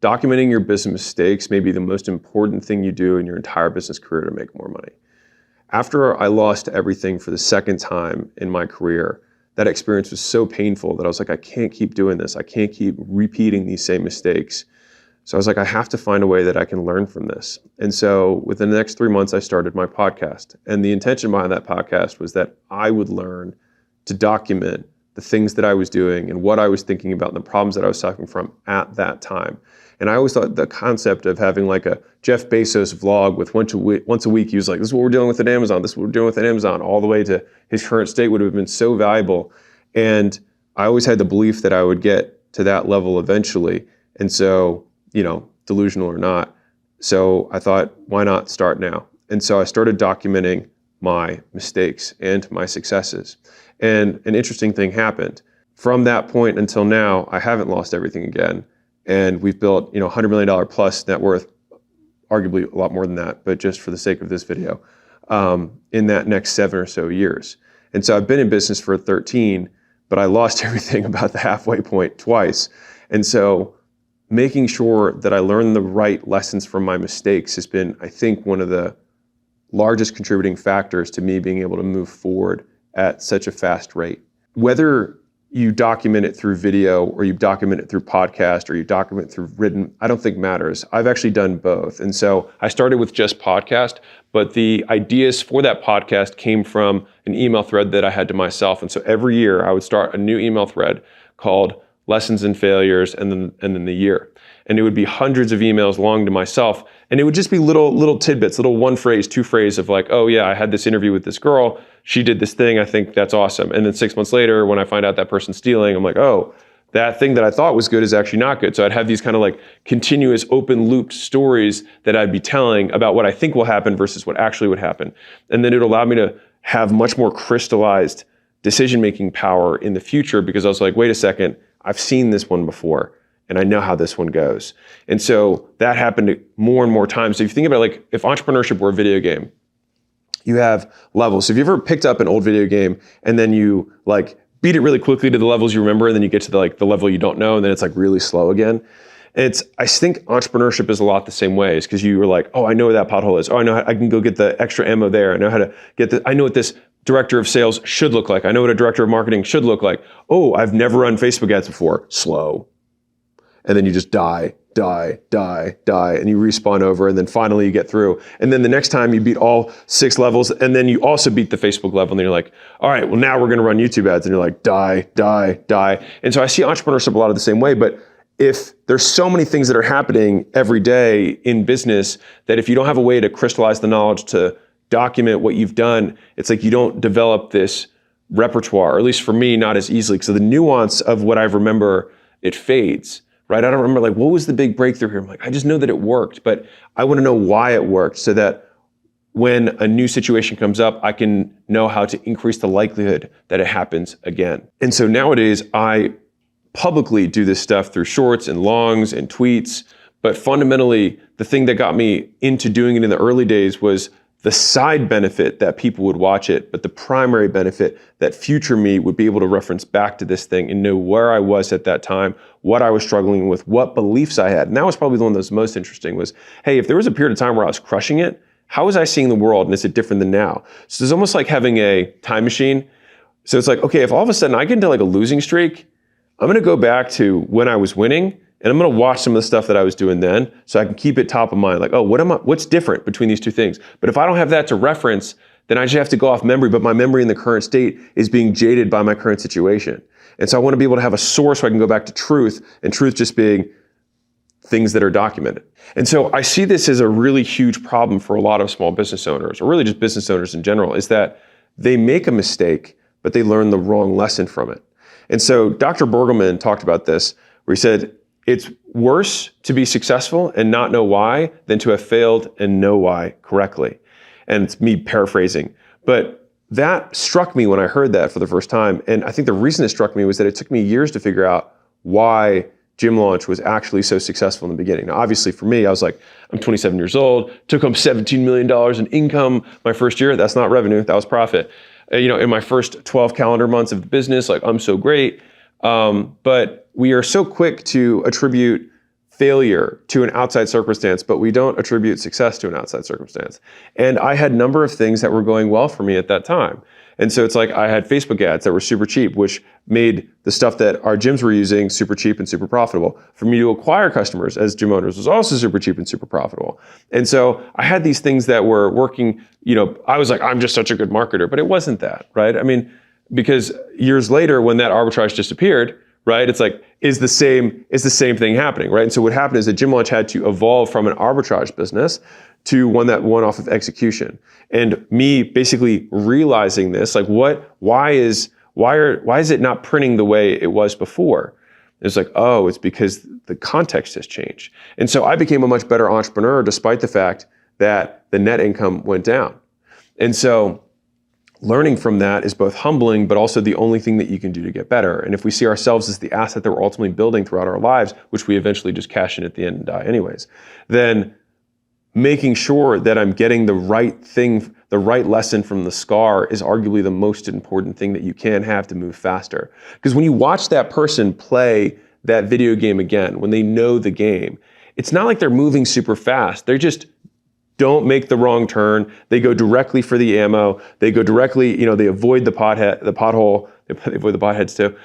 documenting your business mistakes may be the most important thing you do in your entire business career to make more money. After I lost everything for the second time in my career, that experience was so painful that I was like, I can't keep doing this. I can't keep repeating these same mistakes. So I was like, I have to find a way that I can learn from this. And so within the next 3 months, I started my podcast. And the intention behind that podcast was that I would learn to document the things that I was doing and what I was thinking about and the problems that I was suffering from at that time. And I always thought the concept of having like a Jeff Bezos vlog with once a week, he was like, this is what we're dealing with at Amazon, this is what we're doing with at Amazon, all the way to his current state would have been so valuable. And I always had the belief that I would get to that level eventually. And so, delusional or not. So I thought, why not start now? And so I started documenting my mistakes and my successes. And an interesting thing happened. From that point until now, I haven't lost everything again. And we've built, $100 million plus net worth, arguably a lot more than that, but just for the sake of this video, in that next 7 or so years. And so I've been in business for 13, but I lost everything about the halfway point twice. And so making sure that I learn the right lessons from my mistakes has been, I think, one of the largest contributing factors to me being able to move forward at such a fast rate. Whether you document it through video or you document it through podcast or you document it through written, I don't think matters. I've actually done both. And so I started with just podcast, but the ideas for that podcast came from an email thread that I had to myself. And so every year I would start a new email thread called Lessons and Failures, and then the year. And it would be hundreds of emails long to myself. And it would just be little tidbits, little one phrase, two phrases of like, oh yeah, I had this interview with this girl. She did this thing. I think that's awesome. And then 6 months later, when I find out that person's stealing, I'm like, oh, that thing that I thought was good is actually not good. So I'd have these kind of like continuous open looped stories that I'd be telling about what I think will happen versus what actually would happen. And then it allowed me to have much more crystallized decision-making power in the future because I was like, wait a second, I've seen this one before and I know how this one goes. And so that happened more and more times. So if you think about like if entrepreneurship were a video game, you have levels. So have you ever picked up an old video game and then you like beat it really quickly to the levels you remember and then you get to the level you don't know and then it's like really slow again? And I think entrepreneurship is a lot the same way. It's because you were like, oh, I know where that pothole is. Oh, I know I can go get the extra ammo there. I know how to I know what this director of sales should look like. I know what a director of marketing should look like. Oh, I've never run Facebook ads before. Slow. And then you just die, and you respawn over, and then finally you get through. And then the next time you beat all 6 levels, and then you also beat the Facebook level, and then you're like, all right, well now we're gonna run YouTube ads, and you're like, die. And so I see entrepreneurship a lot of the same way, but if there's so many things that are happening every day in business that if you don't have a way to crystallize the knowledge to document what you've done, it's like you don't develop this repertoire, or at least for me, not as easily. So the nuance of what I remember, it fades, right? I don't remember like, what was the big breakthrough here? I'm like, I just know that it worked, but I want to know why it worked so that when a new situation comes up, I can know how to increase the likelihood that it happens again. And so nowadays, I publicly do this stuff through shorts and longs and tweets, but fundamentally, the thing that got me into doing it in the early days was the side benefit that people would watch it, but the primary benefit that future me would be able to reference back to this thing and know where I was at that time, what I was struggling with, what beliefs I had. And that was probably the one that was most interesting was, hey, if there was a period of time where I was crushing it, how was I seeing the world and is it different than now? So it's almost like having a time machine. So it's like, okay, if all of a sudden I get into like a losing streak, I'm gonna go back to when I was winning and I'm gonna watch some of the stuff that I was doing then so I can keep it top of mind. Like, oh, what's different between these two things? But if I don't have that to reference, then I just have to go off memory, but my memory in the current state is being jaded by my current situation. And so I wanna be able to have a source where I can go back to truth, and truth just being things that are documented. And so I see this as a really huge problem for a lot of small business owners, or really just business owners in general, is that they make a mistake, but they learn the wrong lesson from it. And so Dr. Bergelman talked about this, where he said, it's worse to be successful and not know why than to have failed and know why correctly. And it's me paraphrasing. But that struck me when I heard that for the first time. And I think the reason it struck me was that it took me years to figure out why Gym Launch was actually so successful in the beginning. Now, obviously for me, I was like, I'm 27 years old, took home $17 million in income my first year. That's not revenue, that was profit. In my first 12 calendar months of the business, like I'm so great. But we are so quick to attribute failure to an outside circumstance, but we don't attribute success to an outside circumstance. And I had a number of things that were going well for me at that time. And so it's like I had Facebook ads that were super cheap, which made the stuff that our gyms were using super cheap and super profitable. For me to acquire customers as gym owners was also super cheap and super profitable. And so I had these things that were working, I was like, I'm just such a good marketer, but it wasn't that, right? I mean, because years later when that arbitrage disappeared, right? It's like, is the same thing happening, right? And so what happened is that Gym Launch had to evolve from an arbitrage business to one that won off of execution. And me basically realizing this, like why is it not printing the way it was before? It's like, oh, it's because the context has changed. And so I became a much better entrepreneur despite the fact that the net income went down. And so learning from that is both humbling, but also the only thing that you can do to get better. And if we see ourselves as the asset that we're ultimately building throughout our lives, which we eventually just cash in at the end and die anyways, then making sure that I'm getting the right thing, the right lesson from the scar is arguably the most important thing that you can have to move faster. Because when you watch that person play that video game again, when they know the game, it's not like they're moving super fast. They just don't make the wrong turn. They go directly for the ammo. They go directly, they avoid the pothole. They avoid the potheads too.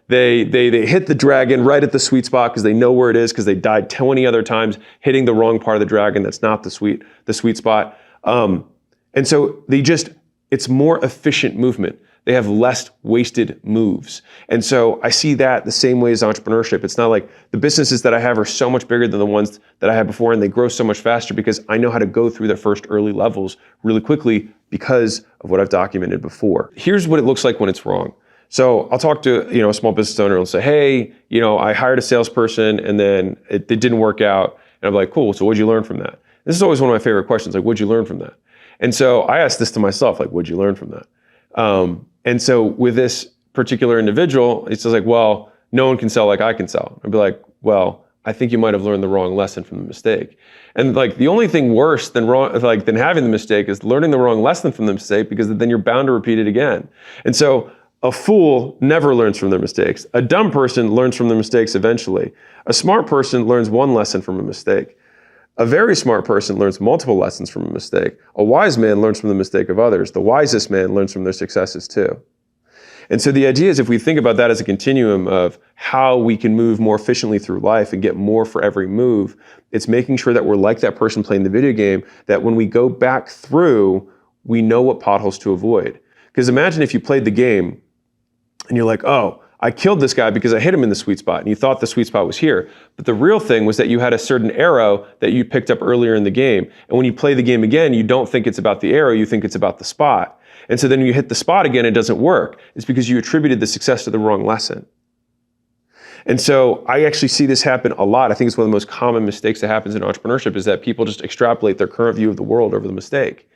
They hit the dragon right at the sweet spot because they know where it is because they died 20 other times hitting the wrong part of the dragon that's not the sweet spot. And so it's more efficient movement. They have less wasted moves. And so I see that the same way as entrepreneurship. It's not like the businesses that I have are so much bigger than the ones that I had before, and they grow so much faster because I know how to go through the first early levels really quickly because of what I've documented before. Here's what it looks like when it's wrong. So I'll talk to a small business owner and say, hey, I hired a salesperson and then it didn't work out. And I'm like, cool, so what'd you learn from that? This is always one of my favorite questions, like, what'd you learn from that? And so I asked this to myself, like, what'd you learn from that? And so with this particular individual, it's just like, well, no one can sell like I can sell. I'd be like, well, I think you might have learned the wrong lesson from the mistake. And like the only thing worse than having the mistake is learning the wrong lesson from the mistake, because then you're bound to repeat it again. And so a fool never learns from their mistakes. A dumb person learns from their mistakes eventually. A smart person learns one lesson from a mistake. A very smart person learns multiple lessons from a mistake. A wise man learns from the mistake of others. The wisest man learns from their successes too. And so the idea is, if we think about that as a continuum of how we can move more efficiently through life and get more for every move, it's making sure that we're like that person playing the video game, that when we go back through, we know what potholes to avoid. Because imagine if you played the game and you're like, oh, I killed this guy because I hit him in the sweet spot, and you thought the sweet spot was here. But the real thing was that you had a certain arrow that you picked up earlier in the game. And when you play the game again, you don't think it's about the arrow, you think it's about the spot. And so then you hit the spot again, it doesn't work. It's because you attributed the success to the wrong lesson. And so I actually see this happen a lot. I think it's one of the most common mistakes that happens in entrepreneurship, is that people just extrapolate their current view of the world over the mistake.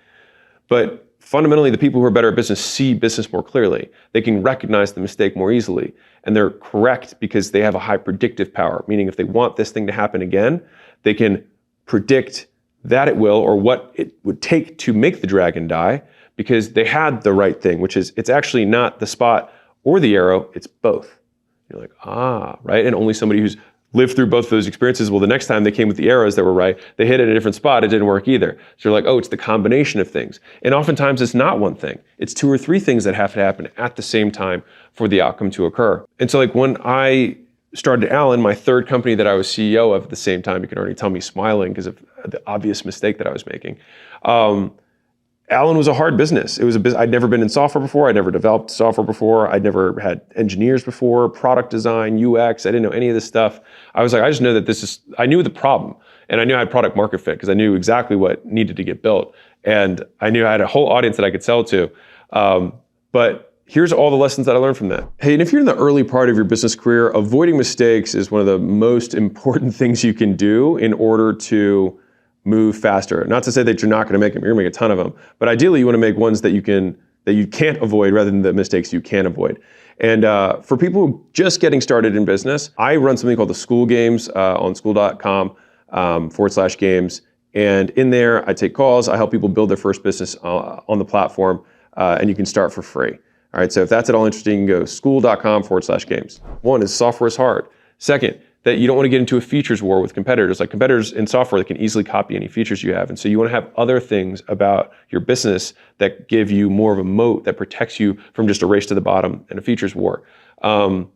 But fundamentally, the people who are better at business see business more clearly. They can recognize the mistake more easily. And they're correct because they have a high predictive power, meaning if they want this thing to happen again, they can predict that it will, or what it would take to make the dragon die, because they had the right thing, which is, it's actually not the spot or the arrow, it's both. You're like, right? And only somebody who's lived through both of those experiences, well, the next time they came with the arrows that were right, they hit it in a different spot, it didn't work either. So you're like, oh, it's the combination of things. And oftentimes it's not one thing. It's two or three things that have to happen at the same time for the outcome to occur. And so like when I started Alan, my third company that I was CEO of at the same time, you can already tell me smiling because of the obvious mistake that I was making. Alan was a hard business. It was a business. I'd never been in software before. I'd never developed software before. I'd never had engineers before, product design, UX. I didn't know any of this stuff. I was like, I just know that I knew the problem, and I knew I had product market fit because I knew exactly what needed to get built. And I knew I had a whole audience that I could sell to. But here's all the lessons that I learned from that. Hey, and if you're in the early part of your business career, avoiding mistakes is one of the most important things you can do in order to move faster. Not to say that you're not going to make them, you're going to make a ton of them, but ideally you want to make ones that you can't avoid rather than the mistakes you can avoid. And for people who are just getting started in business, I run something called the Skool Games on skool.com/games. And in there, I take calls, I help people build their first business on the platform, and you can start for free. All right, so if that's at all interesting, you can go skool.com/games. One is software is hard. Second, that you don't want to get into a features war with competitors. Like competitors in software that can easily copy any features you have. And so you want to have other things about your business that give you more of a moat that protects you from just a race to the bottom and a features war. Probably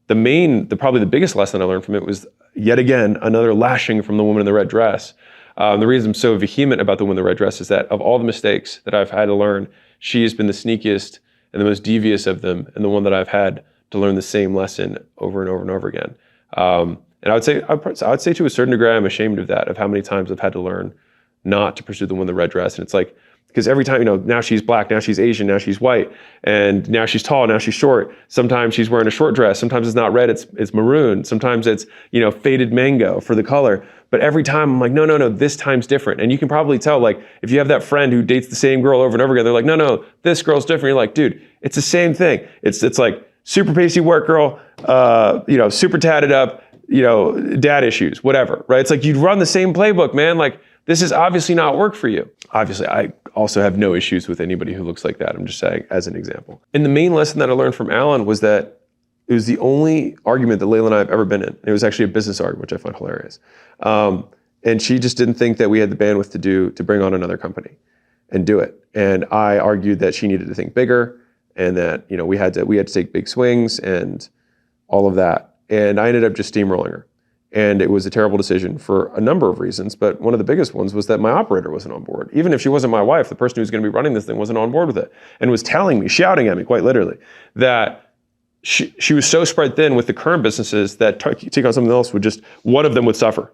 the biggest lesson I learned from it was, yet again, another lashing from the woman in the red dress. The reason I'm so vehement about the woman in the red dress is that of all the mistakes that I've had to learn, she has been the sneakiest and the most devious of them, and the one that I've had to learn the same lesson over and over and over again. And I would say to a certain degree, I'm ashamed of that, of how many times I've had to learn not to pursue the one in the red dress. And it's like, because every time, now she's black, now she's Asian, now she's white, and now she's tall, now she's short. Sometimes she's wearing a short dress. Sometimes it's not red, it's maroon. Sometimes it's, faded mango for the color. But every time I'm like, no, this time's different. And you can probably tell, like, if you have that friend who dates the same girl over and over again, they're like, no, this girl's different. You're like, dude, it's the same thing. It's like super pasty work girl, super tatted up, dad issues, whatever, right? It's like you'd run the same playbook, man. Like, this is obviously not work for you. Obviously, I also have no issues with anybody who looks like that. I'm just saying as an example. And the main lesson that I learned from Alan was that it was the only argument that Layla and I have ever been in. It was actually a business argument, which I found hilarious. And she just didn't think that we had the bandwidth to bring on another company and do it. And I argued that she needed to think bigger, and that we had to take big swings and all of that. And I ended up just steamrolling her. And it was a terrible decision for a number of reasons, but one of the biggest ones was that my operator wasn't on board. Even if she wasn't my wife, the person who was going to be running this thing wasn't on board with it, and was telling me, shouting at me quite literally, that she was so spread thin with the current businesses that take on something else one of them would suffer.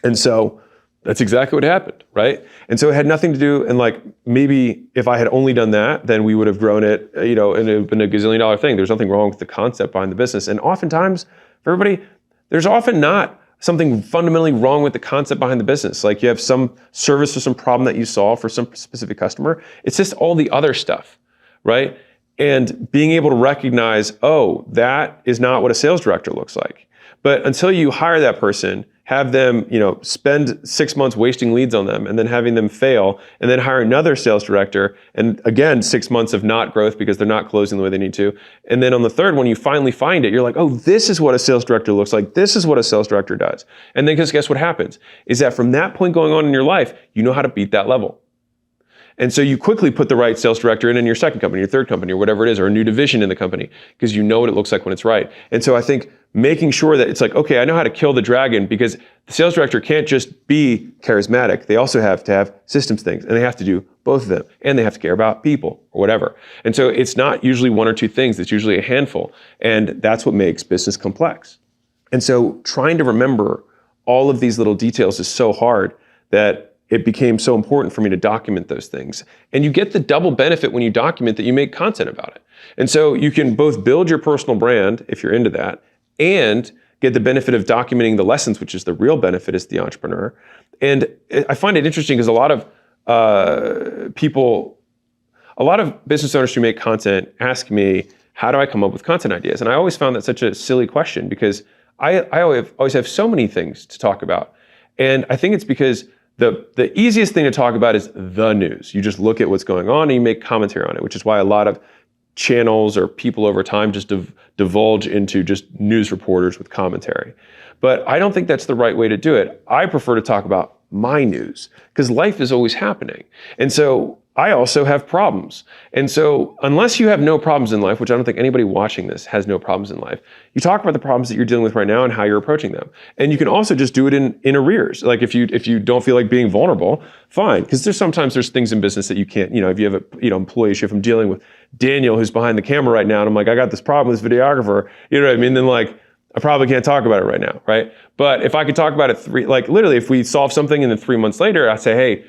And so that's exactly what happened, right? And so it had nothing to do, and like maybe if I had only done that, then we would have grown it, and it would have been a gazillion-dollar thing. There's nothing wrong with the concept behind the business. And oftentimes, for everybody, there's often not something fundamentally wrong with the concept behind the business. Like you have some service or some problem that you solve for some specific customer. It's just all the other stuff, right? And being able to recognize, oh, that is not what a sales director looks like. But until you hire that person, have them, spend 6 months wasting leads on them and then having them fail, and then hire another sales director, and again, 6 months of not growth because they're not closing the way they need to. And then on the third one, you finally find it. You're like, oh, this is what a sales director looks like. This is what a sales director does. And then guess what happens? Is that from that point going on in your life, you know how to beat that level. And so you quickly put the right sales director in your second company, your third company, or whatever it is, or a new division in the company, because you know what it looks like when it's right. And so I think making sure that it's like, okay, I know how to kill the dragon, because the sales director can't just be charismatic. They also have to have systems things, and they have to do both of them, and they have to care about people or whatever. And so it's not usually one or two things. It's usually a handful. And that's what makes business complex. And so trying to remember all of these little details is so hard that it became so important for me to document those things. And you get the double benefit when you document that you make content about it. And so you can both build your personal brand, if you're into that, and get the benefit of documenting the lessons, which is the real benefit as the entrepreneur. And I find it interesting because a lot of business owners who make content ask me, how do I come up with content ideas? And I always found that such a silly question, because I always have so many things to talk about. And I think it's because the easiest thing to talk about is the news. You just look at what's going on and you make commentary on it, which is why a lot of channels or people over time just divulge into just news reporters with commentary. But I don't think that's the right way to do it. I prefer to talk about my news, because life is always happening. And so I also have problems. And so unless you have no problems in life, which I don't think anybody watching this has no problems in life, you talk about the problems that you're dealing with right now and how you're approaching them. And you can also just do it in arrears. Like if you don't feel like being vulnerable, fine. Because sometimes there's things in business that you can't, if you have a employee issue. If I'm dealing with Daniel, who's behind the camera right now, and I'm like, I got this problem with this videographer, you know what I mean? Then like, I probably can't talk about it right now, right? But if I could talk about it literally, if we solve something and then 3 months later, I say, hey,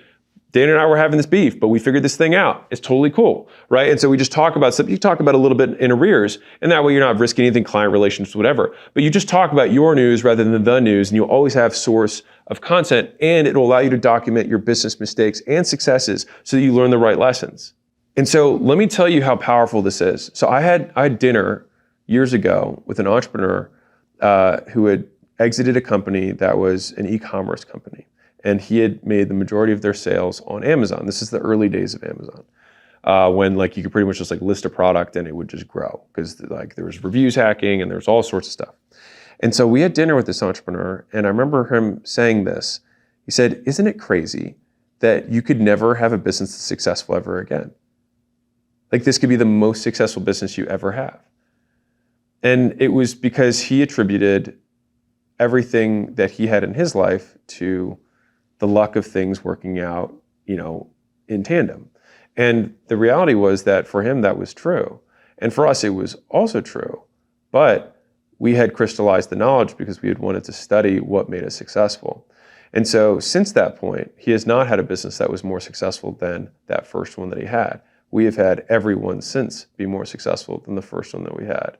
Dana and I were having this beef, but we figured this thing out. It's totally cool, right? And so we just talk about something. You talk about a little bit in arrears, and that way you're not risking anything, client relations, whatever. But you just talk about your news rather than the news, and you'll always have source of content, and it'll allow you to document your business mistakes and successes so that you learn the right lessons. And so let me tell you how powerful this is. So I had dinner years ago with an entrepreneur who had exited a company that was an e-commerce company. And he had made the majority of their sales on Amazon. This is the early days of Amazon, when like you could pretty much just like list a product and it would just grow, because like there was reviews hacking and there was all sorts of stuff. And so we had dinner with this entrepreneur, and I remember him saying this. He said, "Isn't it crazy that you could never have a business that's successful ever again? Like, this could be the most successful business you ever have." And it was because he attributed everything that he had in his life to the luck of things working out, in tandem. And the reality was that for him, that was true. And for us, it was also true. But we had crystallized the knowledge because we had wanted to study what made us successful. And so since that point, he has not had a business that was more successful than that first one that he had. We have had every one since be more successful than the first one that we had.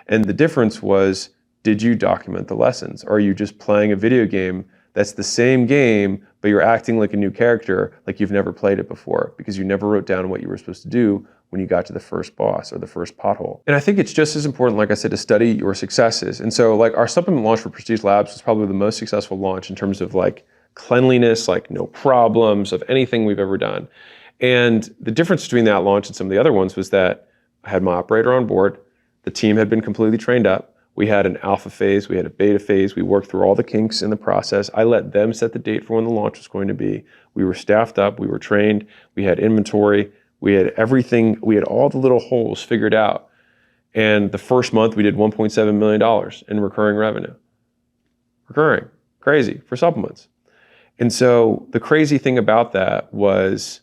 And the difference was, did you document the lessons? Or are you just playing a video game that's the same game, but you're acting like a new character, like you've never played it before, because you never wrote down what you were supposed to do when you got to the first boss or the first pothole? And I think it's just as important, like I said, to study your successes. And so like our supplement launch for Prestige Labs was probably the most successful launch in terms of like cleanliness, like no problems of anything we've ever done. And the difference between that launch and some of the other ones was that I had my operator on board. The team had been completely trained up. We had an alpha phase, we had a beta phase, we worked through all the kinks in the process. I let them set the date for when the launch was going to be. We were staffed up, we were trained, we had inventory, we had everything, we had all the little holes figured out. And the first month we did $1.7 million in recurring revenue. Recurring, crazy, for supplements. And so the crazy thing about that was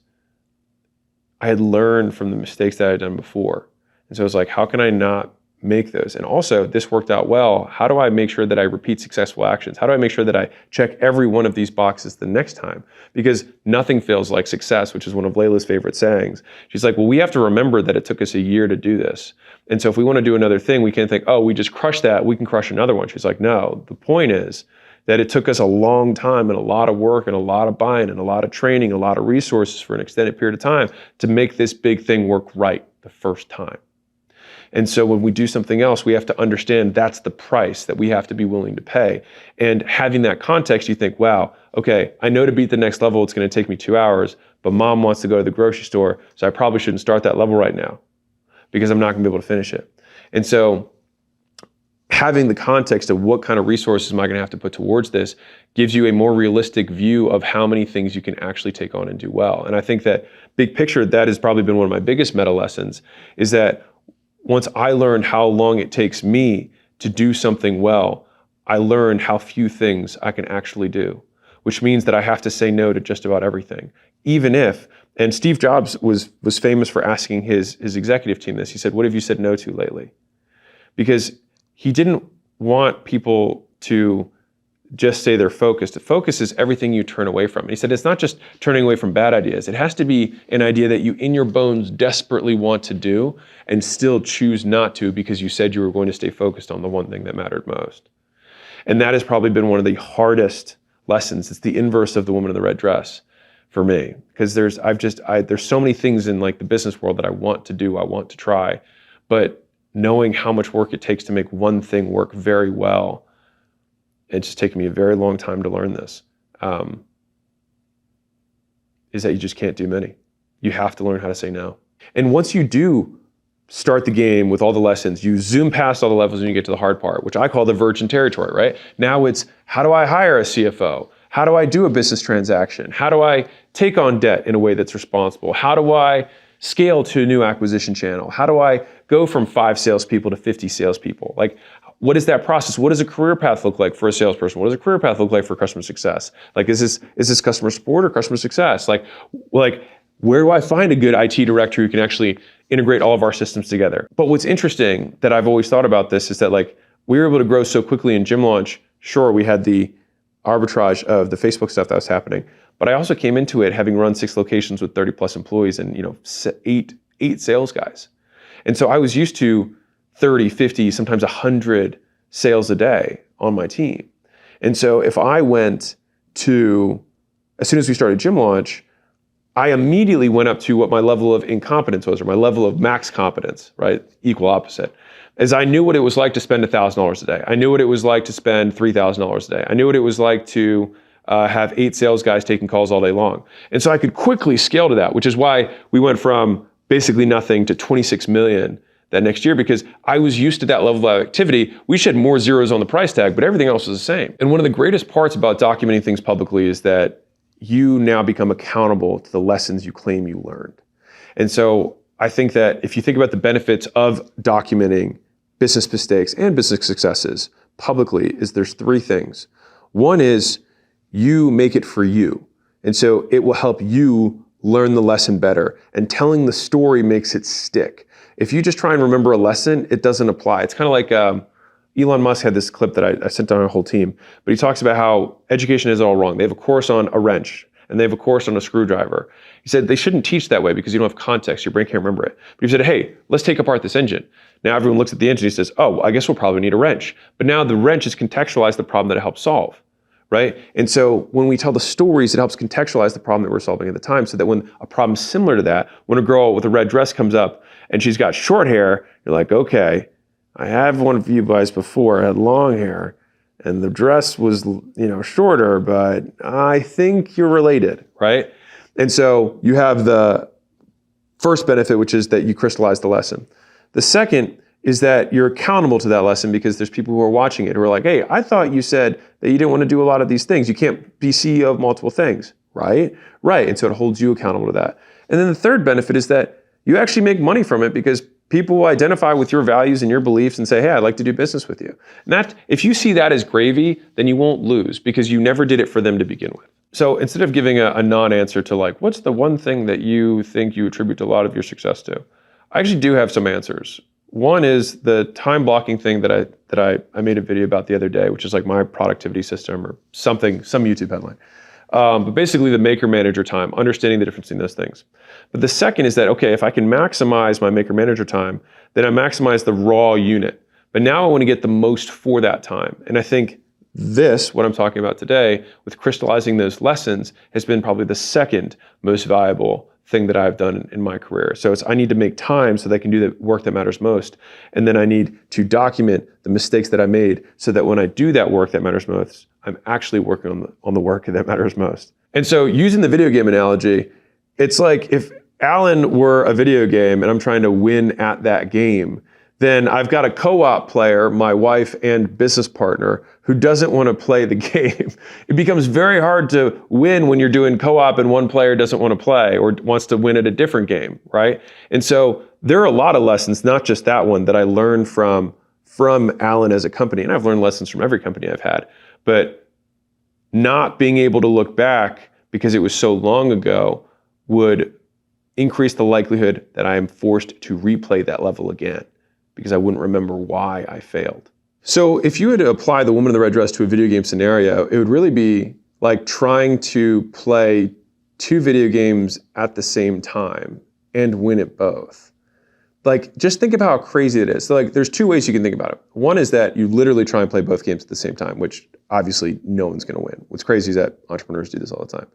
I had learned from the mistakes that I had done before. And so I was like, how can I not make those? And also, this worked out well. How do I make sure that I repeat successful actions? How do I make sure that I check every one of these boxes the next time? Because nothing feels like success, which is one of Layla's favorite sayings. She's like, well, we have to remember that it took us a year to do this. And so if we want to do another thing, we can't think, oh, we just crushed that, we can crush another one. She's like, no, the point is that it took us a long time and a lot of work and a lot of buy-in and a lot of training, a lot of resources for an extended period of time to make this big thing work right the first time. And so when we do something else, we have to understand that's the price that we have to be willing to pay. And having that context, you think, wow, okay, I know to beat the next level, it's going to take me 2 hours, but mom wants to go to the grocery store, so I probably shouldn't start that level right now because I'm not going to be able to finish it. And so having the context of what kind of resources am I going to have to put towards this gives you a more realistic view of how many things you can actually take on and do well. And I think that big picture, that has probably been one of my biggest meta lessons, is that once I learned how long it takes me to do something well, I learned how few things I can actually do, which means that I have to say no to just about everything. Even if, and Steve Jobs was famous for asking his executive team this. He said, what have you said no to lately? Because he didn't want people to just say they're focused. Focus is everything you turn away from. And he said it's not just turning away from bad ideas. It has to be an idea that you in your bones desperately want to do and still choose not to because you said you were going to stay focused on the one thing that mattered most. And that has probably been one of the hardest lessons. It's the inverse of the woman in the red dress for me, because there's so many things in like the business world that I want to do, I want to try, but knowing how much work it takes to make one thing work very well, it's just taken me a very long time to learn this, is that you just can't do many. You have to learn how to say no. And once you do start the game with all the lessons, you zoom past all the levels and you get to the hard part, which I call the virgin territory, right? Now it's, how do I hire a CFO? How do I do a business transaction? How do I take on debt in a way that's responsible? How do I scale to a new acquisition channel? How do I go from 5 salespeople to 50 salespeople? Like, what is that process? What does a career path look like for a salesperson? What does a career path look like for customer success? Like, is this customer support or customer success? Like, where do I find a good IT director who can actually integrate all of our systems together? But what's interesting that I've always thought about this is that like we were able to grow so quickly in gym launch. Sure, we had the arbitrage of the Facebook stuff that was happening, but I also came into it having run 6 locations with 30 plus employees and 8 sales guys. And so I was used to 30, 50, sometimes 100 sales a day on my team. And so if I went to, as soon as we started gym launch, I immediately went up to what my level of incompetence was, or my level of max competence, right? Equal opposite. As I knew what it was like to spend $1,000 a day. I knew what it was like to spend $3,000 a day. I knew what it was like to have 8 sales guys taking calls all day long. And so I could quickly scale to that, which is why we went from basically nothing to 26 million that next year because I was used to that level of activity. We should had more zeros on the price tag, but everything else was the same. And one of the greatest parts about documenting things publicly is that you now become accountable to the lessons you claim you learned. And so I think that if you think about the benefits of documenting business mistakes and business successes publicly, is there's three things. One is you make it for you. And so it will help you learn the lesson better. And telling the story makes it stick. If you just try and remember a lesson, it doesn't apply. It's kind of like Elon Musk had this clip that I sent to our whole team, but he talks about how education is all wrong. They have a course on a wrench and they have a course on a screwdriver. He said they shouldn't teach that way because you don't have context. Your brain can't remember it. But he said, hey, let's take apart this engine. Now everyone looks at the engine and says, oh, I guess we'll probably need a wrench. But now the wrench has contextualized the problem that it helps solve, right? And so when we tell the stories, it helps contextualize the problem that we're solving at the time so that when a problem similar to that, when a girl with a red dress comes up and she's got short hair, you're like, okay, I have one of you guys before, had long hair, and the dress was, shorter, but I think you're related, right? And so you have the first benefit, which is that you crystallize the lesson. The second is that you're accountable to that lesson because there's people who are watching it who are like, hey, I thought you said that you didn't want to do a lot of these things. You can't be CEO of multiple things, right? Right, and so it holds you accountable to that. And then the third benefit is that you actually make money from it because people will identify with your values and your beliefs and say, hey, I'd like to do business with you. And that, if you see that as gravy, then you won't lose because you never did it for them to begin with. So instead of giving a non-answer to like, what's the one thing that you think you attribute a lot of your success to? I actually do have some answers. One is the time blocking thing that I made a video about the other day, which is like my productivity system or something, some YouTube headline. But basically the maker manager time, understanding the difference in those things. But the second is that, okay, if I can maximize my maker manager time, then I maximize the raw unit. But now I want to get the most for that time. And I think this, what I'm talking about today, with crystallizing those lessons, has been probably the second most valuable thing that I've done in my career. So I need to make time so that I can do the work that matters most. And then I need to document the mistakes that I made so that when I do that work that matters most, I'm actually working on the work that matters most. And so using the video game analogy, it's like if Alan were a video game and I'm trying to win at that game, then I've got a co-op player, my wife and business partner, who doesn't want to play the game. It becomes very hard to win when you're doing co-op and one player doesn't want to play or wants to win at a different game, right? And so there are a lot of lessons, not just that one, that I learned from Alan as a company. And I've learned lessons from every company I've had. But not being able to look back because it was so long ago would increase the likelihood that I am forced to replay that level again because I wouldn't remember why I failed. So if you had to apply the woman in the red dress to a video game scenario, it would really be like trying to play two video games at the same time and win at both. Like, just think about how crazy it is. So like, there's two ways you can think about it. One is that you literally try and play both games at the same time, which obviously no one's gonna win. What's crazy is that entrepreneurs do this all the time.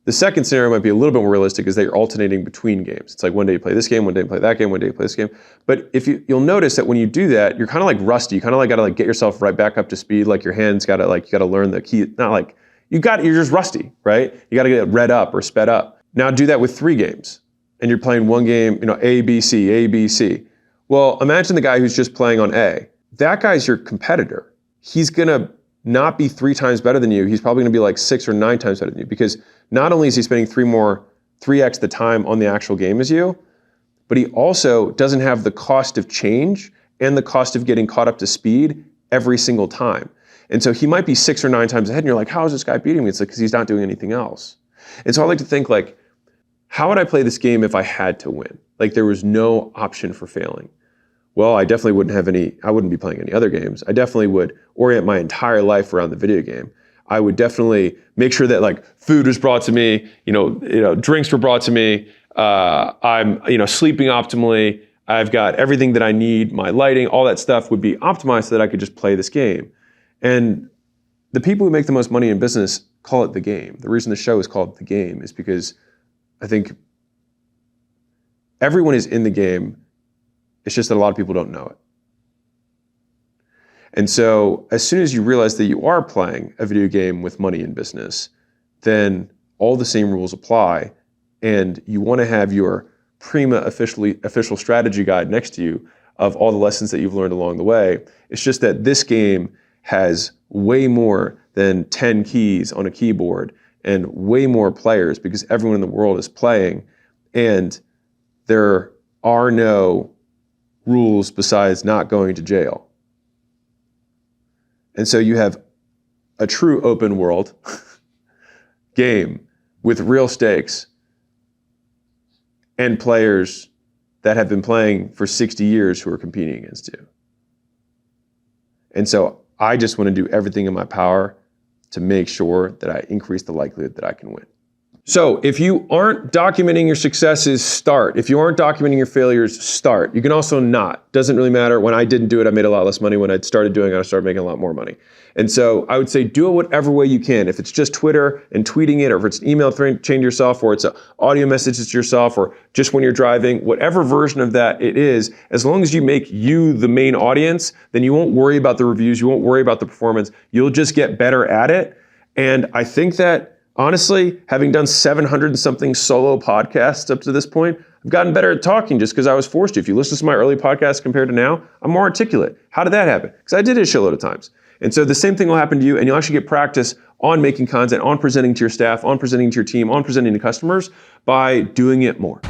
The second scenario might be a little bit more realistic is that you're alternating between games. It's like one day you play this game, one day you play that game, one day you play this game. But if you'll notice that when you do that, you're kind of like rusty. You kind of like gotta like get yourself right back up to speed. Like your hands gotta like, you gotta learn the key. Not like, you're just rusty, right? You gotta get read up or sped up. Now do that with 3 games. And you're playing one game, A, B, C, A, B, C. Well, imagine the guy who's just playing on A. That guy's your competitor. He's gonna not be 3 times better than you. He's probably gonna be like 6 or 9 times better than you because not only is he spending 3x the time on the actual game as you, but he also doesn't have the cost of change and the cost of getting caught up to speed every single time. And so he might be 6 or 9 times ahead and you're like, how is this guy beating me? It's like, because he's not doing anything else. And so I like to think like, how would I play this game if I had to win? Like there was no option for failing. Well, I definitely I wouldn't be playing any other games. I definitely would orient my entire life around the video game. I would definitely make sure that like food was brought to me, drinks were brought to me. I'm, sleeping optimally. I've got everything that I need, my lighting, all that stuff would be optimized so that I could just play this game. And the people who make the most money in business call it the game. The reason the show is called The Game is because I think everyone is in the game. It's just that a lot of people don't know it. And so as soon as you realize that you are playing a video game with money in business, then all the same rules apply. And you want to have your prima official strategy guide next to you of all the lessons that you've learned along the way. It's just that this game has way more than 10 keys on a keyboard and way more players because everyone in the world is playing, and there are no rules besides not going to jail. And so you have a true open world game with real stakes and players that have been playing for 60 years who are competing against you. And so I just want to do everything in my power to make sure that I increase the likelihood that I can win. So if you aren't documenting your successes, start. If you aren't documenting your failures, start. You can also not. Doesn't really matter. When I didn't do it, I made a lot less money. When I started doing it, I started making a lot more money. And so I would say do it whatever way you can. If it's just Twitter and tweeting it, or if it's an email chain to yourself, or it's an audio message to yourself, or just when you're driving, whatever version of that it is, as long as you make you the main audience, then you won't worry about the reviews, you won't worry about the performance, you'll just get better at it. And I think that, honestly, having done 700 and something solo podcasts up to this point, I've gotten better at talking just because I was forced to. If you listen to my early podcasts compared to now, I'm more articulate. How did that happen? Because I did it a shitload of times. And so the same thing will happen to you, and you'll actually get practice on making content, on presenting to your staff, on presenting to your team, on presenting to customers by doing it more.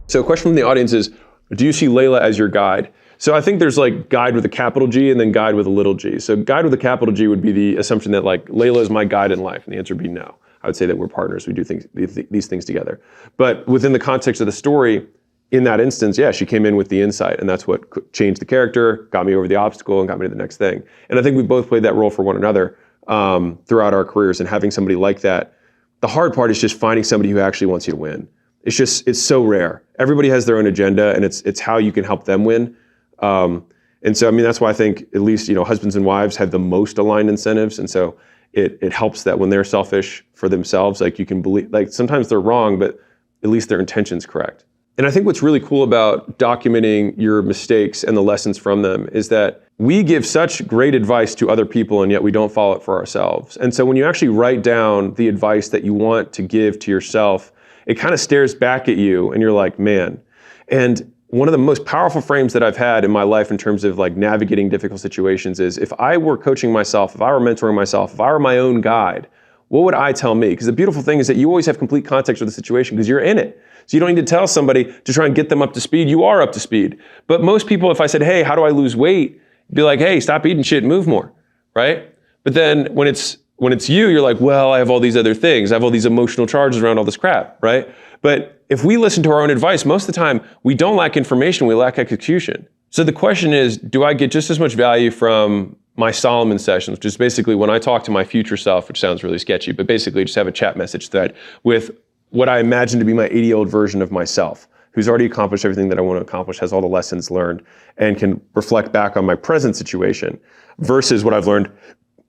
So a question from the audience is, do you see Layla as your guide? So I think there's like guide with a capital G and then guide with a little g. So guide with a capital G would be the assumption that like Layla is my guide in life, and the answer would be no. I would say that we're partners, we do these things together. But within the context of the story, in that instance, yeah, she came in with the insight, and that's what changed the character, got me over the obstacle, and got me to the next thing. And I think we both played that role for one another throughout our careers, and having somebody like that. The hard part is just finding somebody who actually wants you to win. It's so rare. Everybody has their own agenda, and it's how you can help them win. And so, I mean, that's why I think at least, husbands and wives have the most aligned incentives. And so it helps that when they're selfish for themselves, like you can believe, like sometimes they're wrong, but at least their intention's correct. And I think what's really cool about documenting your mistakes and the lessons from them is that we give such great advice to other people, and yet we don't follow it for ourselves. And so when you actually write down the advice that you want to give to yourself, it kind of stares back at you and you're like, man. And one of the most powerful frames that I've had in my life in terms of like navigating difficult situations is, if I were coaching myself, if I were mentoring myself, if I were my own guide, what would I tell me? Because the beautiful thing is that you always have complete context of the situation because you're in it. So you don't need to tell somebody to try and get them up to speed. You are up to speed. But most people, if I said, hey, how do I lose weight? Be like, hey, stop eating shit and move more, right? But then when it's you, you're like, well, I have all these other things. I have all these emotional charges around all this crap, right? But if we listen to our own advice, most of the time, we don't lack information, we lack execution. So the question is, do I get just as much value from my Solomon sessions, which is basically when I talk to my future self, which sounds really sketchy, but basically just have a chat message thread with what I imagine to be my 80-year-old version of myself, who's already accomplished everything that I want to accomplish, has all the lessons learned, and can reflect back on my present situation versus what I've learned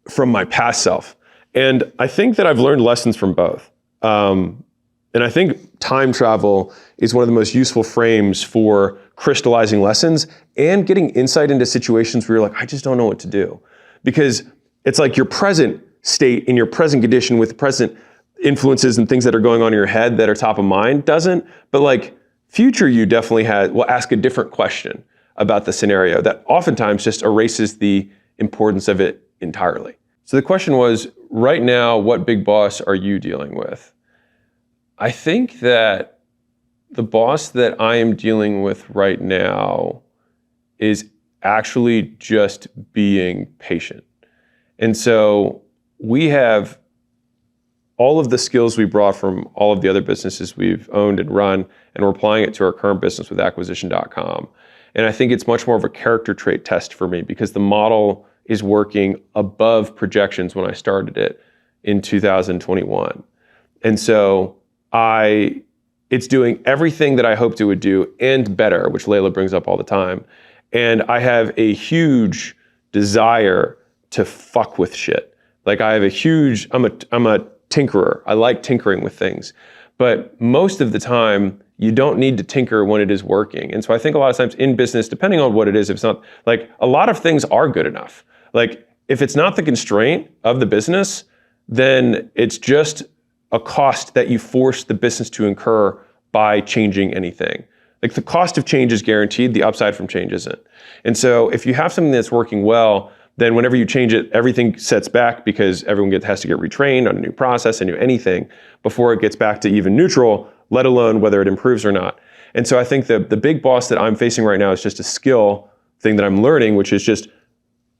from my past self. And I think that I've learned lessons from both. And I think time travel is one of the most useful frames for crystallizing lessons and getting insight into situations where you're like, I just don't know what to do. Because it's like your present state in your present condition with present influences and things that are going on in your head that are top of mind doesn't, but like future you definitely will ask a different question about the scenario that oftentimes just erases the importance of it entirely. So the question was, right now, what big boss are you dealing with? I think that the boss that I am dealing with right now is actually just being patient. And so we have all of the skills we brought from all of the other businesses we've owned and run, and we're applying it to our current business with acquisition.com. And I think it's much more of a character trait test for me because the model is working above projections when I started it in 2021. And so it's doing everything that I hoped it would do and better, which Layla brings up all the time. And I have a huge desire to fuck with shit. Like I'm a tinkerer. I like tinkering with things. But most of the time, you don't need to tinker when it is working. And so I think a lot of times in business, depending on what it is, if it's not, like a lot of things are good enough. Like if it's not the constraint of the business, then it's just a cost that you force the business to incur by changing anything. Like the cost of change is guaranteed, the upside from change isn't. And so if you have something that's working well, then whenever you change it, everything sets back because everyone has to get retrained on a new process, a new anything, before it gets back to even neutral, let alone whether it improves or not. And so I think the big boss that I'm facing right now is just a skill thing that I'm learning, which is just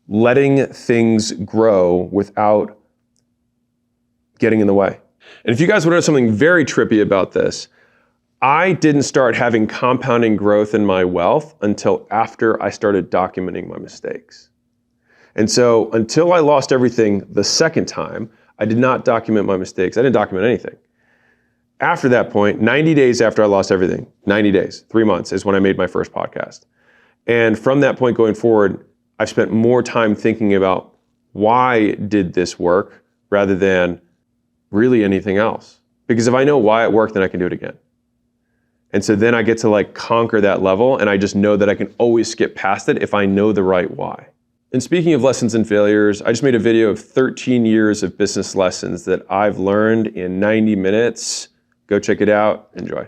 letting things grow without getting in the way. And if you guys want to know something very trippy about this, I didn't start having compounding growth in my wealth until after I started documenting my mistakes. And so until I lost everything the second time, I did not document my mistakes. I didn't document anything. After that point, 90 days after I lost everything, 90 days, 3 months is when I made my first podcast. And from that point going forward, I've spent more time thinking about why did this work rather than really anything else. Because if I know why it worked, then I can do it again. And so then I get to like conquer that level, and I just know that I can always skip past it if I know the right why. And speaking of lessons and failures, I just made a video of 13 years of business lessons that I've learned in 90 minutes. Go check it out. Enjoy.